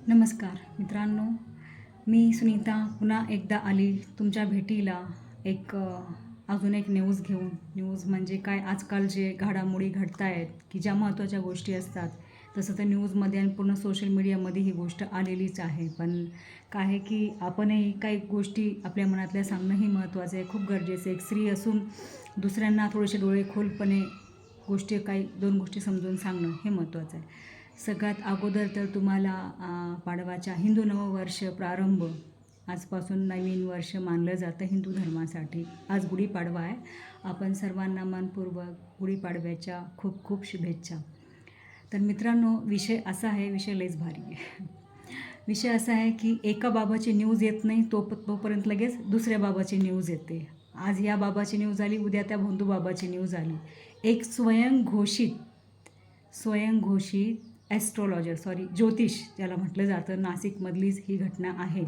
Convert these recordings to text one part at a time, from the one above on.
नमस्कार मित्रांनो, मी सुनीता पुन्हा एकदा आली तुमच्या भेटीला अजून एक न्यूज घेऊन. न्यूज म्हणजे काय, आजकाल जे घडामोडी घडत आहेत की ज्या महत्त्वाच्या गोष्टी असतात, तसं तर न्यूजमध्ये आणि पूर्ण सोशल मीडियामध्ये ही गोष्ट आलेलीच आहे. पण काय आहे की आपणही काही गोष्टी आपल्या मनातल्या सांगणंही महत्त्वाचं आहे, खूप गरजेचं आहे. एक स्त्री असून दुसऱ्यांना थोडेसे डोळे खोलपणे काही 2 गोष्टी समजून सांगणं हे महत्त्वाचं आहे. सगळ्यात अगोदर तर तुम्हाला पाडवाच्या हिंदू नववर्ष प्रारंभ, आजपासून नवीन वर्ष मानलं जातं हिंदू धर्मासाठी. आज गुढीपाडवा आहे. आपण सर्वांना मनपूर्वक गुढीपाडव्याच्या खूप खूप शुभेच्छा. तर मित्रांनो, विषय असा आहे, विषय लयच भारी आहे. विषय असा आहे की एका बाबाची न्यूज येत नाही, तोपर्यंत लगेच दुसऱ्या बाबाची न्यूज येते. आज या बाबाची न्यूज आली, उद्या त्या भोंदू बाबाची न्यूज आली. एक स्वयंघोषित ज्योतिष ज्याला म्हटलं जातं, नाशिकमधलीच ही घटना आहे.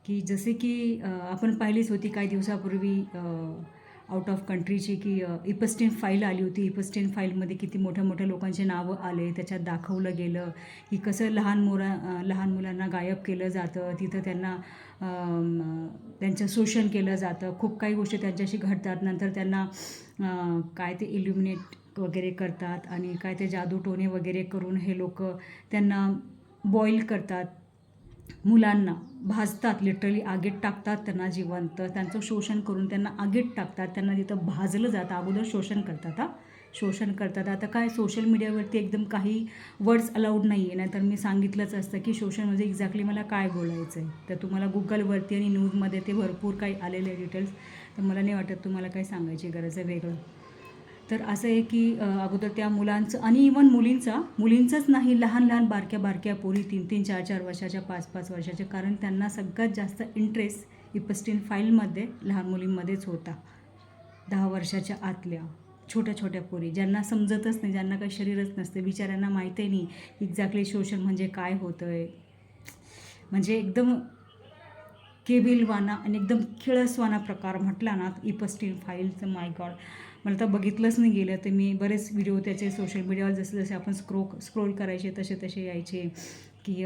की जसे की आपण पाहिलीच होती काही दिवसापूर्वी आउट ऑफ कंट्रीची की इपस्टीन फाईल आली होती. इपस्टीन फाईलमध्ये किती मोठ्या मोठ्या लोकांचे नावं आले. त्याच्यात दाखवलं गेलं की कसं लहान मुलांना गायब केलं जातं, तिथं त्यांना त्यांचं शोषण केलं जातं. खूप काही गोष्टी त्यांच्याशी घडतात. नंतर त्यांना काय ते इल्युमिनेट वगैरे करतात आणि काय ते जादूटोणे वगैरे करून हे लोक त्यांना बॉईल करतात, मुलांना भाजतात, लिटरली आगीत टाकतात त्यांना जिवंत. त्यांचं शोषण करून त्यांना आगीत टाकतात, त्यांना तिथं भाजलं जातं. अगोदर शोषण करतात. आता काय सोशल मीडियावरती एकदम काही वर्ड्स अलाउड नाही आहे, नाहीतर मी सांगितलंच असतं की सोशल म्हणजे एक्झॅक्टली मला काय बोलायचं आहे. तर तुम्हाला गुगलवरती आणि न्यूजमध्ये ते भरपूर काही आलेले डिटेल्स, तर मला नाही वाटत तुम्हाला काही सांगायची गरज आहे वेगळं. तर असं आहे की अगोदर त्या मुलांचं आणि इवन मुलींचंच नाही, लहान बारक्या पोरी 3-3, 4-4 वर्षाच्या, 5-5 वर्षाच्या, कारण त्यांना सगळ्यात जास्त इंटरेस्ट इपस्टीन फाईलमध्ये लहान मुलींमध्येच होता. 10 वर्षाच्या आतल्या छोट्या पोरी, ज्यांना समजतच नाही, ज्यांना काही शरीरच नसते, बिचाऱ्यांना माहिती नाही एक्झॅक्टली शोषण म्हणजे काय होतं आहे. म्हणजे एकदम केविलवाना आणि एकदम किळसवाना प्रकार म्हटला ना इपस्टीन फाईलचं, माय गॉड, मला तर बघितलंच नाही गेलं. तर मी बरेच व्हिडिओ त्याचे सोशल मीडियावर जसे आपण स्क्रोल करायचे तसे यायचे की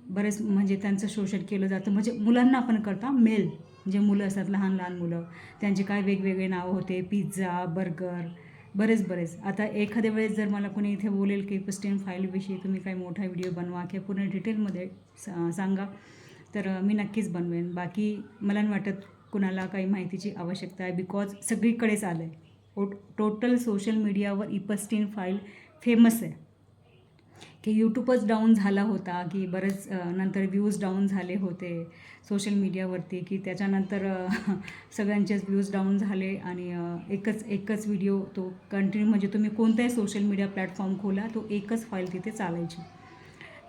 बरेच म्हणजे त्यांचं शोषण केलं जातं. म्हणजे मुलांना आपण करता, मेल जे मुलं असतात, लहान मुलं, त्यांचे काय वेगवेगळे नावं होते, पिझ्झा, बर्गर, बरेच. आता एखाद्या वेळेस जर मला कोणी इथे बोलेल की इपस्टीन फाईलविषयी तुम्ही काही मोठा व्हिडिओ बनवा किंवा पूर्ण डिटेलमध्ये सांगा, तर मी नक्कीच बनवेन. बाकी मला नाही वाटत कुणाला काही माहितीची आवश्यकता आहे, बिकॉज सगळीकडेच आलं आहे. टोटल सोशल मीडियावर इपस्टीन फाईल फेमस आहे. की यूट्यूबच डाऊन झाला होता, की बरेच नंतर व्ह्यूज डाऊन झाले होते सोशल मीडियावरती, की त्याच्यानंतर सगळ्यांचेच व्ह्यूज डाऊन झाले आणि एकच व्हिडिओ तो कंटिन्यू, म्हणजे तुम्ही कोणताही सोशल मीडिया प्लॅटफॉर्म खोला, तो एकच फाईल तिथे चालायची.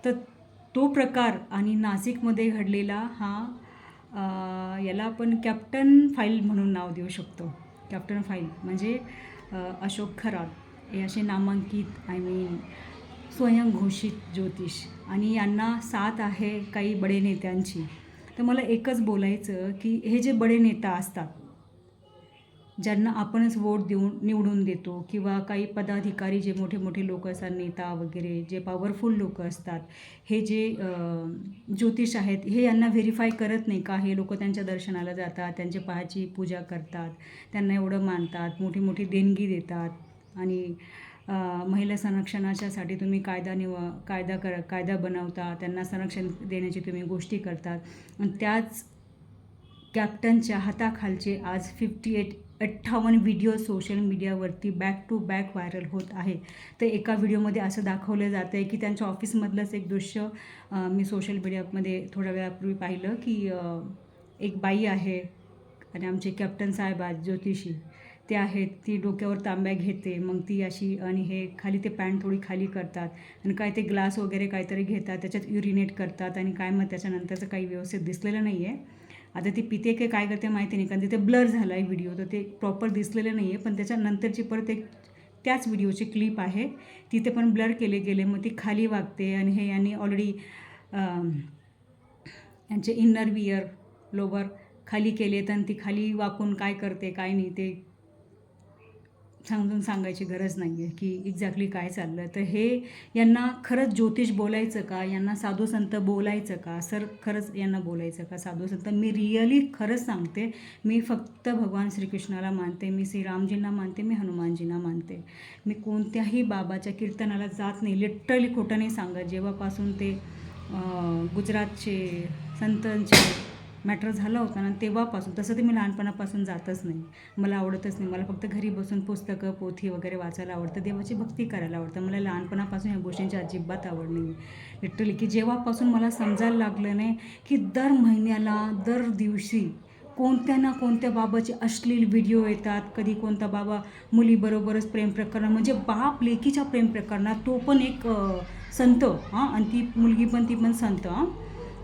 तर तो प्रकार आणि नाशिकमध्ये घडलेला हा याला आपण कॅप्टन फाईल म्हणून नाव देऊ शकतो. कॅप्टन फाईल म्हणजे अशोक खरात हे असे नामांकित, स्वयंघोषित ज्योतिष, आणि यांना साथ आहे काही बडे नेत्यांची. तर मला एकच बोलायचं की हे जे बडे नेता असतात, ज्यांना आपणच वोट निवडून देतो, किंवा काही पदाधिकारी जे मोठे लोक असतात, नेता वगैरे जे पॉवरफुल लोक असतात, हे जे ज्योतिष आहेत, हे यांना व्हेरीफाय करत नाही का? हे लोक त्यांच्या दर्शनाला जातात, त्यांच्या पायाची पूजा करतात, त्यांना एवढं मानतात, मोठी देणगी देतात, आणि महिला संरक्षणाच्यासाठी तुम्ही कायदा बनवता, त्यांना संरक्षण देण्याची तुम्ही गोष्टी करतात. आणि त्याच कॅप्टनच्या हाताखालचे आज 58 व्हिडिओ सोशल मीडियावरती बॅक टू बॅक व्हायरल होत आहे. तर एका व्हिडिओमध्ये असं दाखवलं जातं आहे की त्यांच्या ऑफिसमधलंच एक दृश्य मी सोशल मीडियामध्ये थोड्या वेळापूर्वी पाहिलं की एक बाई आहे आणि आमचे कॅप्टन साहेब आहेत ज्योतिषी, ते आहेत, ती डोक्यावर तांब्या घेते, मग ती अशी, आणि हे खाली ते पॅन्ट थोडी खाली करतात आणि काय ते ग्लास वगैरे काहीतरी घेतात, त्याच्यात युरिनेट करतात, आणि काय मग त्याच्यानंतरचं काही व्यवस्थित दिसलेलं नाही आहे. आता ती पिते की काय करते माहिती नाही, कारण तिथे ब्लर झाला आहे व्हिडिओ, तर ते प्रॉपर दिसलेलं नाही आहे. पण त्याच्यानंतरची परत एक त्याच व्हिडिओची क्लिप आहे, तिथे पण ब्लर केले गेले. मग ती खाली वागते आणि हे यांनी ऑलरेडी यांचे इन्नर वियर, लोवर खाली केले, तर ती खाली वाकून काय करते काय नाही ते समजून सांगायची गरज नाही आहे की एक्झॅक्टली काय चाललं. तर हे यांना खरंच ज्योतिष बोलायचं का, यांना साधू संत बोलायचं का, सर खरंच यांना बोलायचं का साधू संत? मी रिअली खरंच सांगते, मी फक्त भगवान श्रीकृष्णाला मानते, मी श्रीरामजींना मानते, मी हनुमानजींना मानते. मी कोणत्याही बाबाच्या कीर्तनाला जात नाही, लिटरली खोटं नाही सांगत. जेव्हापासून ते गुजरातचे संतांचे मॅटर झालं होतं ना तेव्हापासून, तसं ते मी लहानपणापासून जातच नाही, मला आवडतच नाही. मला फक्त घरी बसून पुस्तकं पोथी वगैरे वाचायला आवडतं, देवाची भक्ती करायला आवडतं. मला लहानपणापासून ह्या गोष्टींची अजिबात आवड नाही लिटरली. की जेव्हापासून मला समजायला लागलं नाही की दर महिन्याला दर दिवशी कोणत्या ना कोणत्या बाबाचे अश्लील व्हिडिओ येतात. कधी कोणता बाबा मुलीबरोबरच प्रेम प्रकरण, म्हणजे बाप लेकीच्या प्रेम प्रकरणात, तो पण एक संत हां, आणि ती मुलगी पण ती पण संत हां.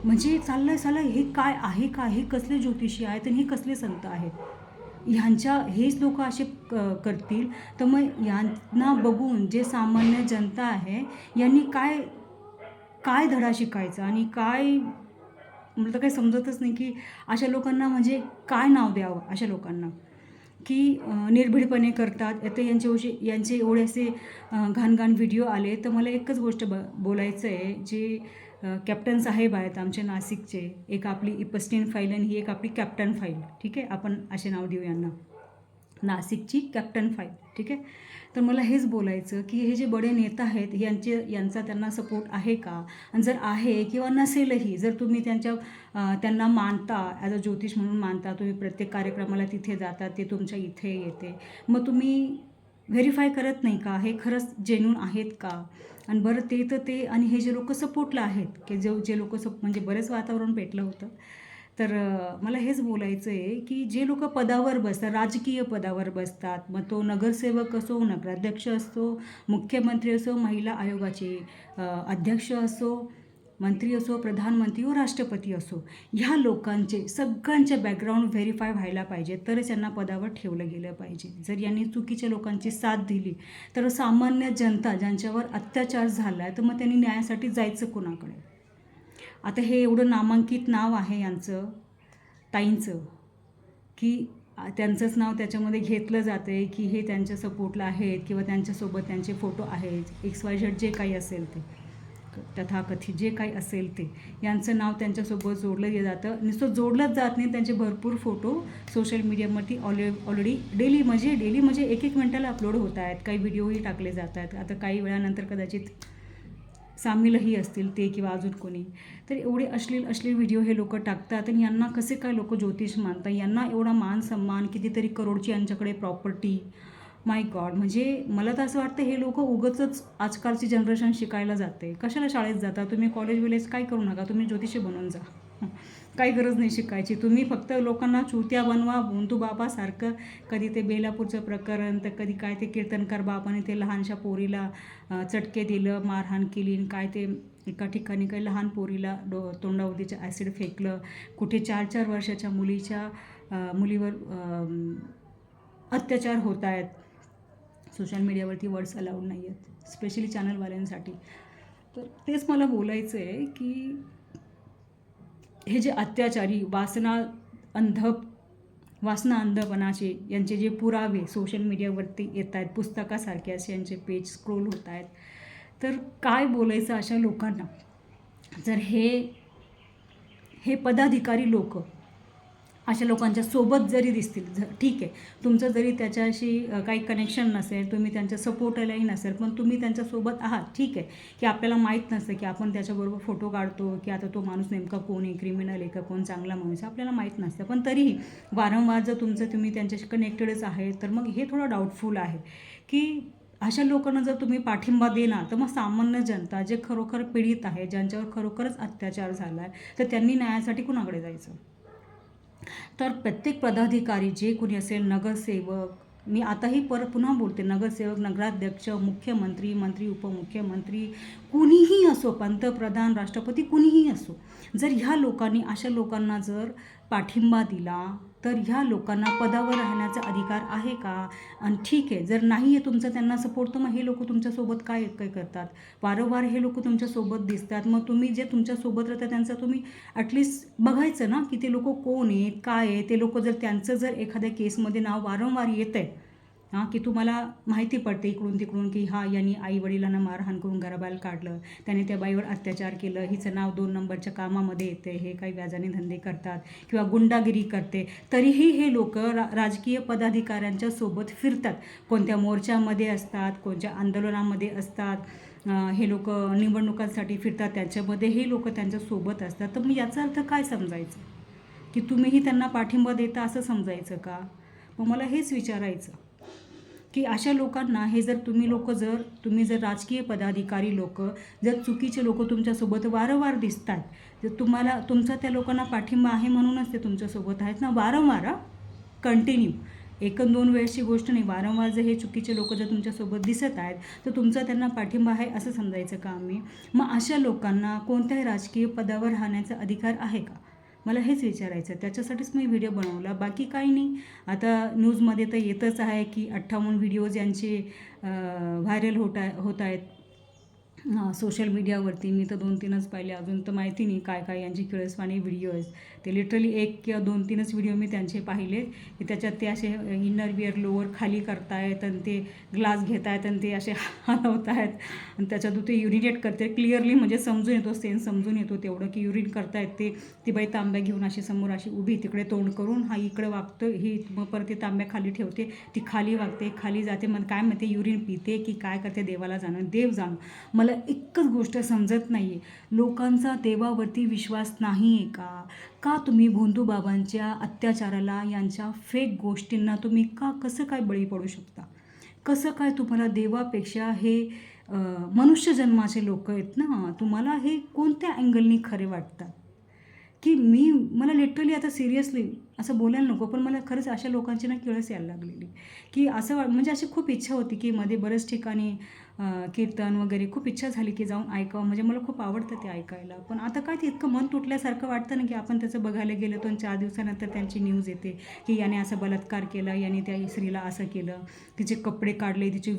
म्हणजे चाललं हे काय आहे का, हे कसले ज्योतिषी आहेत आणि हे कसले संत आहेत? ह्यांच्या हेच लोक असे करतील तर मग यांना बघून जे सामान्य जनता आहे यांनी काय काय धडा शिकायचा आणि काय, मला तर काही समजतच नाही की अशा लोकांना म्हणजे काय नाव द्यावं अशा लोकांना, की निर्भीडपणे करतात. आता यांचे एवढे असे घाण व्हिडिओ आले. तर मला एकच गोष्ट बोलायचं आहे, जे कॅप्टन साहेब आहेत आमच्या नाशिकचे, एक आपली इपस्टीन फाईल आणि ही एक आपली कॅप्टन फाईल, ठीक आहे, आपण असे नाव देऊ यांना, नाशिकची कॅप्टन फाईल, ठीक आहे. तर मला हेच बोलायचं की हे जे बडे नेता आहेत यांचा त्यांना सपोर्ट आहे का, आणि जर आहे किंवा नसेलही, जर तुम्ही त्यांना मानता, ॲज अ ज्योतिष म्हणून मानता, तुम्ही प्रत्येक कार्यक्रमाला तिथे जाता, ते तुमच्या इथे येते, मग तुम्ही व्हेरीफाय करत नाही का हे खरंच जेन्युइन आहेत का? आणि बरं ते तर ते, आणि हे जे लोक सपोर्टला आहेत की जे लोक म्हणजे बरेच वातावरण पेटलं होतं. तर मला हेच बोलायचं आहे की जे लोक पदावर बसतात, राजकीय पदावर बसतात, मग तो नगरसेवक असो, नगराध्यक्ष असो, मुख्यमंत्री असो, महिला आयोगाचे अध्यक्ष असो, मंत्री असो, प्रधानमंत्री व राष्ट्रपती असो, ह्या लोकांचे सगळ्यांचे बॅकग्राऊंड व्हेरीफाय व्हायला पाहिजे, तरच यांना पदावर ठेवलं गेलं पाहिजे. जर यांनी चुकीच्या लोकांची साथ दिली तर सामान्य जनता ज्यांच्यावर अत्याचार झाला आहे तर मग त्यांनी न्यायासाठी जायचं कोणाकडे? आता हे एवढं नामांकित नाव आहे यांचं, ताईंचं, की त्यांचंच नाव त्याच्यामध्ये घेतलं जातं आहे की हे त्यांच्या सपोर्टला आहेत किंवा त्यांच्यासोबत त्यांचे फोटो आहेत, XYZ जे काही असेल ते, तथाकथित जे काही असेल ते, यांचं नाव त्यांच्यासोबत जोडलं जातं. नुसतं जोडलंच जात नाही, त्यांचे भरपूर फोटो सोशल मीडियामध्ये ऑलरेडी डेली म्हणजे एक मिनिटाला अपलोड होत आहेत. काही व्हिडिओही टाकले जात आहेत. आता काही वेळानंतर कदाचित सामीलही असतील ते किंवा अजून कोणी. तर एवढे अश्लील व्हिडिओ हे लोक टाकतात आणि यांना कसे काय लोक ज्योतिष मानतात? यांना एवढा मान सन्मान, कितीतरी करोडची यांच्याकडे प्रॉपर्टी, माय गॉड. म्हणजे मला तर असं वाटतं हे लोक उगाचच आजकालची जनरेशन शिकायला जाते. कशाला शाळेत जाता तुम्ही? कॉलेज काय करू नका, तुम्ही ज्योतिषी बनून जा. काही गरज नाही शिकायची. तुम्ही फक्त लोकांना चुत्या बनवा, बोंतू बाबासारखं. कधी ते बेलापूरचं प्रकरण, तर कधी काय ते कीर्तनकार बाबाने ते लहानशा पोरीला चटके दिलं, मारहाण केली, काय ते एका ठिकाणी काही लहान पोरीला तोंडावरतीचं ॲसिड फेकलं, कुठे 4-4 वर्षाच्या मुलीवर अत्याचार होत आहेत. सोशल मीडियावरती वर्ड्स अलाउड नाही आहेत, स्पेशली चॅनलवाल्यांसाठी. तर तेच मला बोलायचं आहे की हे जे अत्याचारी वासना अंधपणाचे यांचे जे पुरावे सोशल मीडियावरती येत आहेत, पुस्तकासारखे असे यांचे पेज स्क्रोल होत आहेत, तर काय बोलायचं अशा लोकांना? जर हे पदाधिकारी लोक अशा लोकांच्या सोबत जरी दिसतील, ठीक आहे, तुमचं जरी त्याच्याशी काही कनेक्शन नसेल, तुम्ही त्यांच्या सपोर्टलाही नसेल, पण तुम्ही त्यांच्यासोबत आहात, ठीक आहे, की आपल्याला माहीत नसतं की आपण त्याच्याबरोबर फोटो काढतो की आता तो माणूस नेमका कोण आहे, क्रिमिनल आहे का, कोण चांगला माणूस, आपल्याला माहीत नसतं. पण तरीही वारंवार जर तुम्ही त्यांच्याशी कनेक्टेडच आहे, तर मग हे थोडं डाऊटफुल आहे की अशा लोकांना जर तुम्ही पाठिंबा देणार तर मग सामान्य जनता जे खरोखर पीडित आहे, ज्यांच्यावर खरोखरच अत्याचार झाला आहे, तर त्यांनी न्यायासाठी कुणाकडे जायचं? तर प्रत्येक पदाधिकारी जे कोणी असेल, नगरसेवक, मी आताही पुन्हा बोलते, नगरसेवक, नगराध्यक्ष, मुख्यमंत्री, मंत्री, उपमुख्यमंत्री, कुणीही असो, पंतप्रधान, राष्ट्रपती, कुणीही असो, जर ह्या लोकांनी अशा लोकांना जर पाठिंबा दिला तर ह्या लोकांना पदावर राहण्याचा अधिकार आहे का? आणि ठीक आहे, जर नाही आहे तुमचा त्यांना सपोर्ट, तर मग हे लोक तुमच्यासोबत काय करतात? वारंवार हे लोक तुमच्यासोबत दिसतात, मग तुम्ही जे तुमच्यासोबत राहतात त्यांचा तुम्ही ॲटलिस्ट बघायचं ना की ते लोक कोण आहेत, काय आहे ते लोक. जर त्यांचं एखाद्या केसमध्ये नाव वारंवार येतं आहे की तुम्हाला माहिती पडते इकडून तिकडून की यांनी आई वडिलांना मारहाण करून घराबाहेर काढलं, त्याने त्या बाईवर अत्याचार केलं, हिचं नाव 2 नंबरच्या कामामध्ये येते, हे काही व्याजाने धंदे करतात किंवा गुंडागिरी करते, तरीही हे लोक राजकीय पदाधिकाऱ्यांच्या सोबत फिरतात. कोणत्या मोर्चामध्ये असतात, कोणत्या आंदोलनामध्ये असतात, हे लोक निवडणुकांसाठी फिरतात, त्याच्यामध्ये हे लोक त्यांच्यासोबत असतात. तर मग याचा अर्थ काय समजायचं? की तुम्हीही त्यांना पाठिंबा देता असं समजायचं का? मग मला हेच विचारायचं की अशा लोकांना हे जर तुम्ही जर राजकीय पदाधिकारी लोक जर चुकीचे लोक तुमच्यासोबत वारंवार दिसतात, जर तुमचा त्या लोकांना पाठिंबा आहे म्हणूनच ते तुमच्यासोबत आहेत ना, वारंवार कंटिन्यू 1-2 वेळेसची गोष्ट नाही, वारंवार जर हे चुकीचे लोक जर तुमच्यासोबत दिसत आहेत तर तुमचा त्यांना पाठिंबा आहे असं समजायचं का आम्ही? मग अशा लोकांना कोणत्याही राजकीय पदावर राहण्याचा अधिकार आहे का? मला हेच विचारायचं, त्याच्यासाठीच मी व्हिडिओ बनवला, बाकी काही नाही. आता न्यूजमध्ये तर येतच आहे की 58 व्हिडिओज यांचे व्हायरल होत आहेत सोशल मीडियावरती. मी तर 2-3च पाहिले, अजून तर माहिती नाही काय काय यांची किळसवाणी व्हिडिओ आहेत. ते लिटरली 1 किंवा 2-3च व्हिडिओ मी त्यांचे पाहिले की त्याच्यात ते असे इनरविअर लोअर खाली करतायत आणि ते ग्लास घेत आहेत आणि ते असे हलवत आहेत आणि त्याच्यातून ते युरिनेट करते. क्लिअरली म्हणजे समजून येतो, सेन्स समजून येतो तेवढं की युरिन करतायत ते. ती बाई तांब्या घेऊन अशी समोर अशी उभी, तिकडे तोंड करून, हा इकडे वागतो, ही मग परत ते तांब्या खाली ठेवते, ती खाली वागते, खाली जाते, मग काय म्हणते युरिन पिते की काय करते, देवाला जाणं, देव जाणं. मला एकच गोष्ट समजत नाही आहे, लोकांचा देवावरती विश्वास नाही आहे का? का तुम्ही भोंदूबाबांच्या अत्याचाराला, यांच्या फेक गोष्टींना तुम्ही कसं काय बळी पडू शकता? कसं काय तुम्हाला देवापेक्षा हे मनुष्य जन्माचे लोक आहेत ना, तुम्हाला हे कोणत्या अँगलनी खरे वाटतात? की मला लिटरली आता सिरियसली असं बोलायला नको, पण मला खरंच अशा लोकांची ना किळस यायला लागलेली की असं म्हणजे अशी खूप इच्छा होती की मध्ये बऱ्याच ठिकाणी कीर्तन वगैरे खूप इच्छा झाली की जाऊन ऐकावं, म्हणजे मला खूप आवडतं ते ऐकायला. पण आता काय ते इतकं मन तुटल्यासारखं वाटतं ना की आपण त्याचं बघायला गेलं तर 4 दिवसानंतर त्यांची न्यूज येते की याने असं बलात्कार केला, याने त्या स्त्रीला असं केलं, तिचे कपडे काढले, तिचे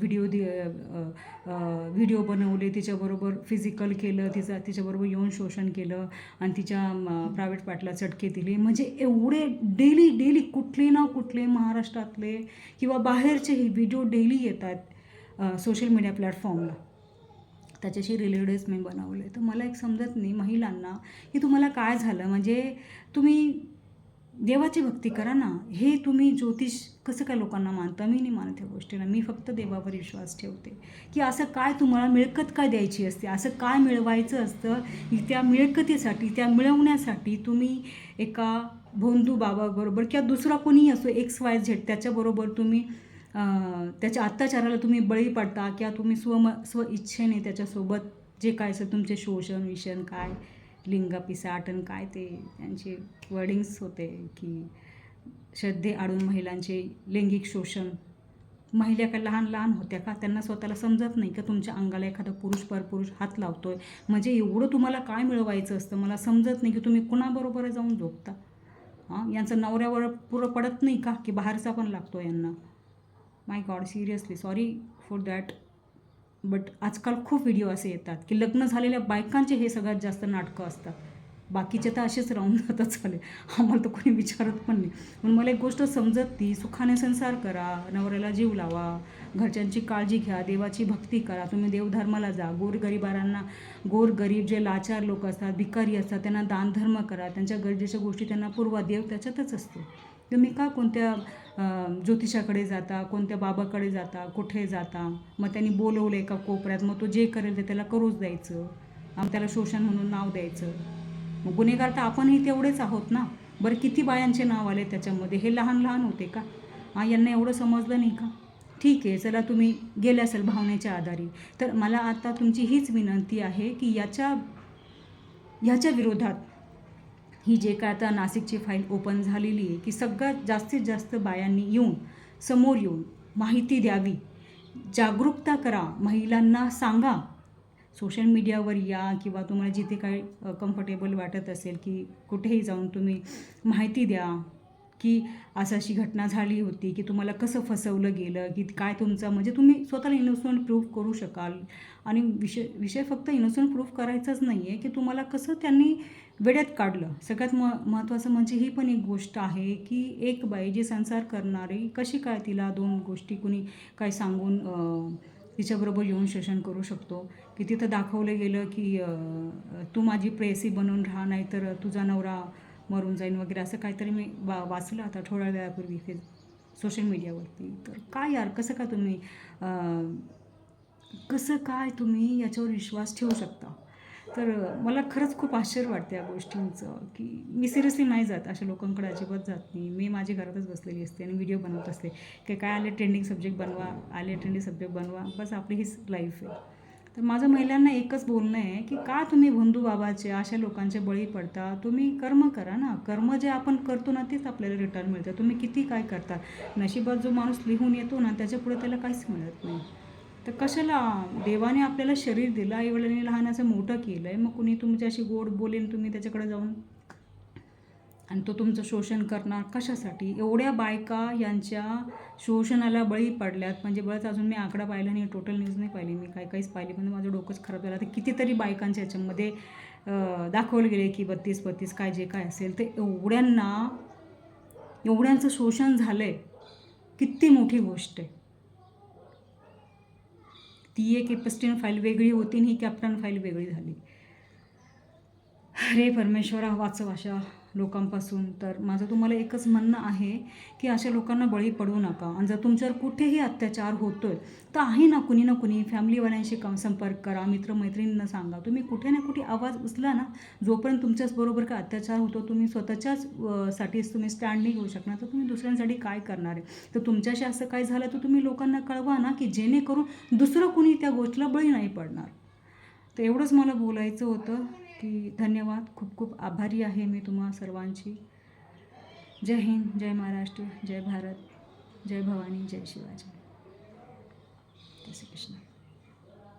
व्हिडिओ बनवले, तिच्याबरोबर फिजिकल केलं, तिच्याबरोबर यौन शोषण केलं आणि तिच्या प्रायव्हेट पार्टला चटके दिले. म्हणजे एवढे डेली कुठले ना कुठले महाराष्ट्रातले किंवा बाहेरचेही व्हिडिओ डेली येतात सोशल मीडिया प्लॅटफॉर्मला. त्याच्याशी रिलेटेडच मी बनवले. तर मला एक समजत नाही महिलांना की तुम्हाला काय झालं, म्हणजे तुम्ही देवाची भक्ती करा ना. हे तुम्ही ज्योतिष कसं काय लोकांना मानता? मी नाही मानत ह्या गोष्टीला. मी फक्त देवावर विश्वास ठेवते की असं काय तुम्हाला मिळकत काय द्यायची असते, असं काय मिळवायचं असतं की त्या मिळकतीसाठी, त्या मिळवण्यासाठी तुम्ही एका भोंदू बाबाबरोबर किंवा दुसरा कोणीही असो XYZ त्याच्याबरोबर तुम्ही त्याच्या अत्याचाराला तुम्ही बळी पडता किंवा तुम्ही स्वइच्छेने त्याच्यासोबत जे काय असेल तुमचे शोषण विषण काय लिंगपिसाटन काय ते त्यांचे वर्डिंग्स होते की श्रद्धे आडून महिलांचे लैंगिक शोषण. महिला का लहान होत्या का? त्यांना स्वतःला समजत नाही का तुमच्या अंगाला एखादा परपुरुष हात लावतोय, म्हणजे एवढं तुम्हाला काय मिळवायचं असतं? मला समजत नाही की तुम्ही कुणाबरोबर जाऊन झोपता. यांचं नवऱ्यावर पुरं पडत नाही का की बाहेरचा पण लागतो यांना? My god, seriously sorry for that. But आजकाल खूप व्हिडिओ असे येतात की लग्न झालेल्या बायकांचे हे सगळ्यात जास्त नाटकं असतात. बाकीचे तर असेच राहून जातात चालेल, आम्हाला तर कोणी विचारत पण नाही. म्हणून मला एक गोष्ट समजत ती, सुखाने संसार करा, नवऱ्याला जीव लावा, घरच्यांची काळजी घ्या, देवाची भक्ती करा, तुम्ही देवधर्माला जा, गोरगरीब जे लाचार लोक असतात, भिकारी असतात, त्यांना दानधर्म करा, त्यांच्या गरजेच्या गोष्टी त्यांना पुरवा. देव त्याच्यातच असतो. तुम्ही का कोणत्या ज्योतिषाकडे जाता, कोणत्या बाबाकडे जाता, कुठे जाता? मग त्यांनी बोलवलं एका कोपऱ्यात, मग तो जे करेल ते त्याला करूच द्यायचं, त्याला शोषण म्हणून नाव द्यायचं. मग गुन्हेगार तर आपणही तेवढेच आहोत ना. बरं किती बायांचे नाव आले त्याच्यामध्ये? हे लहान होते का? यांना एवढं समजलं नाही का? ठीक आहे, चला तुम्ही गेले असेल भावनेच्या आधारे. तर मला आता तुमची हीच विनंती आहे की ह्याच्या विरोधात ही जे काय आता नाशिकची फाईल ओपन झालेली आहे की सगळ्यात जास्तीत जास्त बायांनी समोर येऊन माहिती द्यावी, जागरूकता करा, महिलांना सांगा. सोशल मीडियावर या किंवा तुम्हाला जिथे काही कम्फर्टेबल वाटत असेल की कुठेही जाऊन तुम्ही माहिती द्या की अशी घटना झाली होती, की तुम्हाला कसं फसवलं गेलं, की काय तुमचं म्हणजे तुम्ही स्वतःला इनोसंट प्रूव्ह करू शकाल. आणि विषय विषय फक्त इनोसंट प्रूव्ह करायचाच नाही आहे, की तुम्हाला कसं त्यांनी वेड्यात काढलं. सगळ्यात महत्त्वाचं म्हणजे ही पण एक गोष्ट आहे, की एक बाई जी संसार करणारी कशी काय तिला 2 गोष्टी कुणी काय सांगून तिच्याबरोबर येऊन शोषण करू शकतो. की तिथं दाखवलं गेलं, की तू माझी प्रेयसी बनून राहा, नाहीतर तुझा नवरा मरून जाईन वगैरे असं काहीतरी मी वाचलं आता थोड्या वेळापूर्वी सोशल मीडियावरती. तर काय यार, कसं काय तुम्ही याच्यावर विश्वास ठेवू शकता? तर मला खरंच खूप आश्चर्य वाटतं या गोष्टींचं, की मी सिरियसली नाही जात अशा लोकांकडे, अजिबात जात नाही. मी माझ्या घरातच बसलेली असते आणि व्हिडिओ बनवत असते, की काय आले ट्रेंडिंग सब्जेक्ट बनवा, आले ट्रेंडिंग सब्जेक्ट बनवा, बस आपली हीच लाईफ आहे. तर माझं महिलांना एकच बोलणं आहे, की का तुम्ही बंधू बाबाचे अशा लोकांचे बळी पडता? तुम्ही कर्म करा ना. कर्म जे आपण करतो ना तेच आपल्याला रिटर्न मिळतं. तुम्ही किती काय करता, नशिबात जो माणूस लिहून येतो ना त्याच्यापुढे त्याला काहीच मिळत नाही. तर कशाला देवाने आपल्याला शरीर दिलं, आईवडिलांनी लहानाचं मोठं केलं आहे, मग कुणी तुमच्याशी गोड बोलेन, तुम्ही त्याच्याकडे जाऊन आणि तो तुमचं शोषण करणार कशासाठी? एवढ्या बायका यांच्या शोषणाला बळी पडल्यात. म्हणजे बरंच, अजून मी आकडा पाहिला नाही, टोटल न्यूज नाही पाहिली मी, काहीच पाहिली, पण माझं डोकंच खराब झालं. तर कितीतरी बायकांच्या याच्यामध्ये दाखवलं गेले, की 32-32 काय जे काय असेल, ते एवढ्यांचं शोषण झालं आहे. किती मोठी गोष्ट आहे. ती एक एपस्टीन फाईल वेगळी होती आणि ही कॅप्टन फाईल वेगळी झाली. अरे परमेश्वरा, वाचव अशा लोकांपासून. तर माझं तुम्हाला एकच म्हणणं आहे, की अशा लोकांना बळी पडू नका. आणि जर तुमच्यावर कुठेही अत्याचार होतोय, तर आहे ना कुणी ना कुणी फॅमिलीवाल्यांशी संपर्क करा, मित्रमैत्रिणींना सांगा. तुम्ही कुठे ना कुठे आवाज उचला ना. जोपर्यंत तुमच्याचबरोबर काय अत्याचार होतो, तुम्ही स्वतःच्याच साठीच तुम्ही स्टँड नाही घेऊ शकणार, तर तुम्ही दुसऱ्यांसाठी काय करणार आहे? तर तुमच्याशी असं काय झालं तर तुम्ही लोकांना कळवा ना, की जेणेकरून दुसरं कुणी त्या गोष्टीला बळी नाही पडणार. तर एवढंच मला बोलायचं होतं, की धन्यवाद. खूप खूप आभारी आहे मी तुम्हा सर्वांची. जय हिंद, जय महाराष्ट्र, जय भारत, जय भवानी, जय शिवाजी. जय श्री कृष्ण.